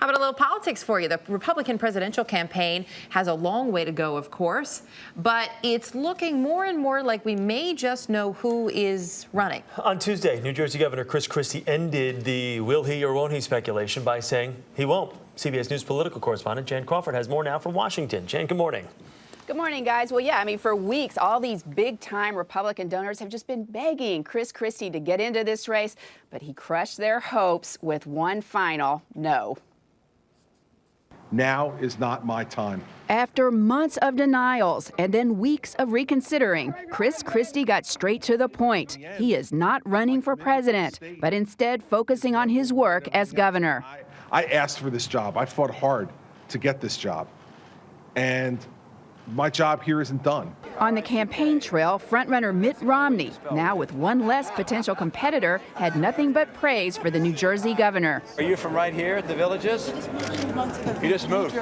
How about a little politics for you? The Republican presidential campaign has a long way to go, of course, but it's looking more and more like we may just know who is running. On Tuesday, New Jersey Governor Christie ended the will he or won't he speculation by saying he won't. CBS News political correspondent Jan Crawford has more now from Washington. Jan, good morning. Good morning, guys. Well, yeah, I mean, for weeks, all these big-time Republican donors have just been begging Christie to get into this race, but he crushed their hopes with one final no. Now is not my time. After months of denials and then weeks of reconsidering, Christie got straight to the point. He is not running for president, but instead focusing on his work as governor. I asked for this job. I fought hard to get this job. And my job here isn't done. On the campaign trail, frontrunner Mitt Romney, now with one less potential competitor, had nothing but praise for the New Jersey governor. Are you from right here at the Villages? You just moved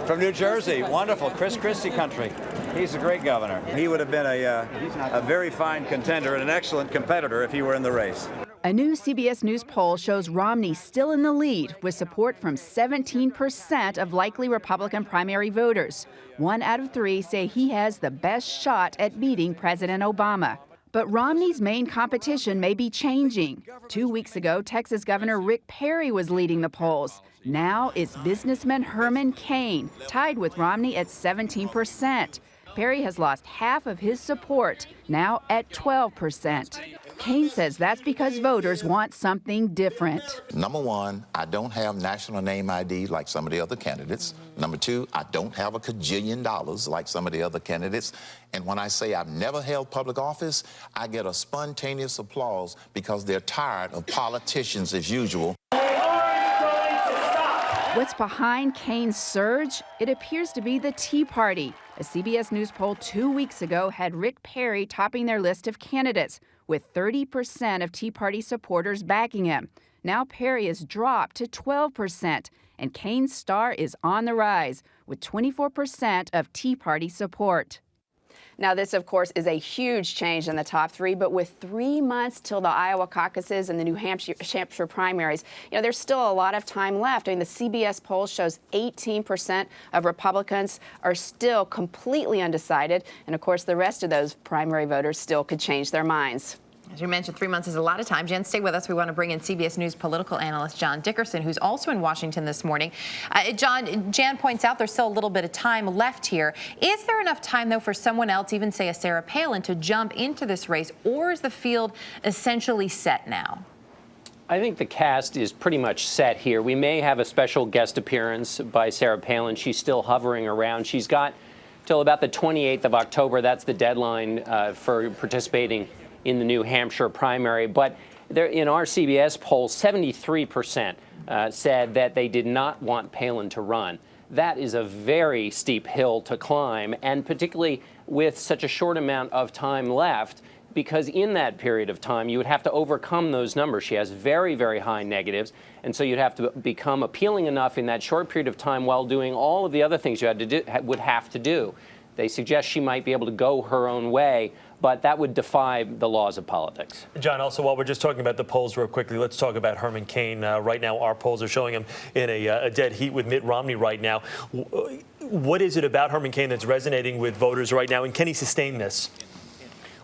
from New Jersey. Wonderful. Christie country. He's a great governor. He would have been a very fine contender and an excellent competitor if he were in the race. A new CBS News poll shows Romney still in the lead with support from 17% of likely Republican primary voters. 1 out of 3 say he has the best shot at beating President Obama. But Romney's main competition may be changing. 2 weeks ago, Texas Governor Rick Perry was leading the polls. Now it's businessman Herman Cain, tied with Romney at 17%. Perry has lost half of his support, now at 12%. Cain says that's because voters want something different. Number one, I don't have national name ID like some of the other candidates. Number two, I don't have a cajillion dollars like some of the other candidates. And when I say I've never held public office, I get a spontaneous applause because they're tired of politicians as usual. What's behind Cain's surge? It appears to be the Tea Party. A CBS News poll 2 weeks ago had Rick Perry topping their list of candidates, with 30% of Tea Party supporters backing him. Now Perry has dropped to 12%, and Cain's star is on the rise, with 24% of Tea Party support. Now, this, of course, is a huge change in the top three, but with 3 months till the Iowa caucuses and the New Hampshire primaries, there's still a lot of time left. I mean, the CBS poll shows 18% of Republicans are still completely undecided, and, of course, the rest of those primary voters still could change their minds. As you mentioned, 3 months is a lot of time. Jen, stay with us. We want to bring in CBS News political analyst John Dickerson, who's also in Washington this morning. Jan points out there's still a little bit of time left here. Is there enough time, though, for someone else, even say a Sarah Palin, to jump into this race, or is the field essentially set now? I think the cast is pretty much set here. We may have a special guest appearance by Sarah Palin. She's still hovering around. She's got till about the 28th of October. That's the deadline for participating in the New Hampshire primary. But there, in our CBS poll, 73% said that they did not want Palin to run. That is a very steep hill to climb, and particularly with such a short amount of time left, because in that period of time, you would have to overcome those numbers. She has very, very high negatives, and so you'd have to become appealing enough in that short period of time while doing all of the other things you would have to do. They suggest she might be able to go her own way, but that would defy the laws of politics. John, also, while we're just talking about the polls real quickly, let's talk about Herman Cain. Right now, our polls are showing him in a dead heat with Mitt Romney right now. What is it about Herman Cain that's resonating with voters right now, and can he sustain this?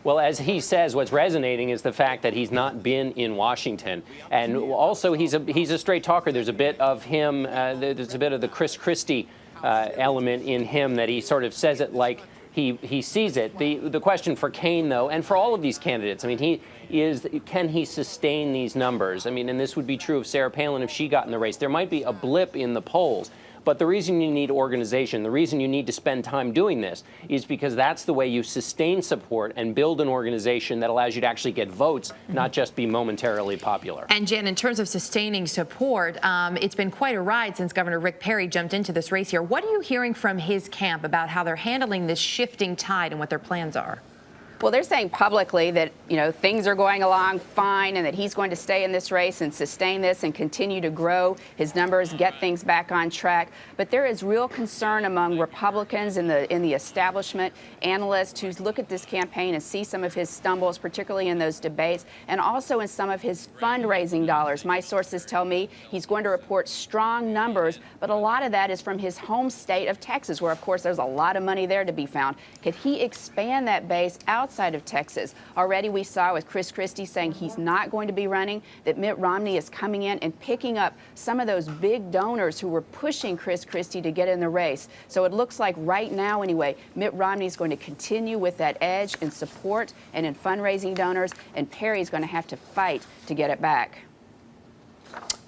Well, as he says, what's resonating is the fact that he's not been in Washington. And also, he's a straight talker. There's a bit of him, there's a bit of the Christie element in him, that he sort of says it like he sees it. The question for Cain, though, and for all of these candidates, I mean, can he sustain these numbers? I mean, and this would be true of Sarah Palin if she got in the race. There might be a blip in the polls, but the reason you need organization, the reason you need to spend time doing this, is because that's the way you sustain support and build an organization that allows you to actually get votes, not just be momentarily popular. And Jen, in terms of sustaining support, it's been quite a ride since Governor Rick Perry jumped into this race here. What are you hearing from his camp about how they're handling this shifting tide and what their plans are? Well, they're saying publicly that, things are going along fine and that he's going to stay in this race and sustain this and continue to grow his numbers, get things back on track. But there is real concern among Republicans in the establishment, analysts who look at this campaign and see some of his stumbles, particularly in those debates, and also in some of his fundraising dollars. My sources tell me he's going to report strong numbers, but a lot of that is from his home state of Texas, where, of course, there's a lot of money there to be found. Could he expand that base outside of Texas? Already we saw with Christie saying he's not going to be running, that Mitt Romney is coming in and picking up some of those big donors who were pushing Christie to get in the race. So it looks like right now, anyway, Mitt Romney is going to continue with that edge in support and in fundraising donors, and Perry's going to have to fight to get it back.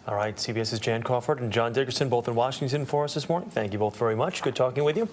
All right, CBS's Jan Crawford and John Dickerson, both in Washington for us this morning. Thank you both very much. Good talking with you.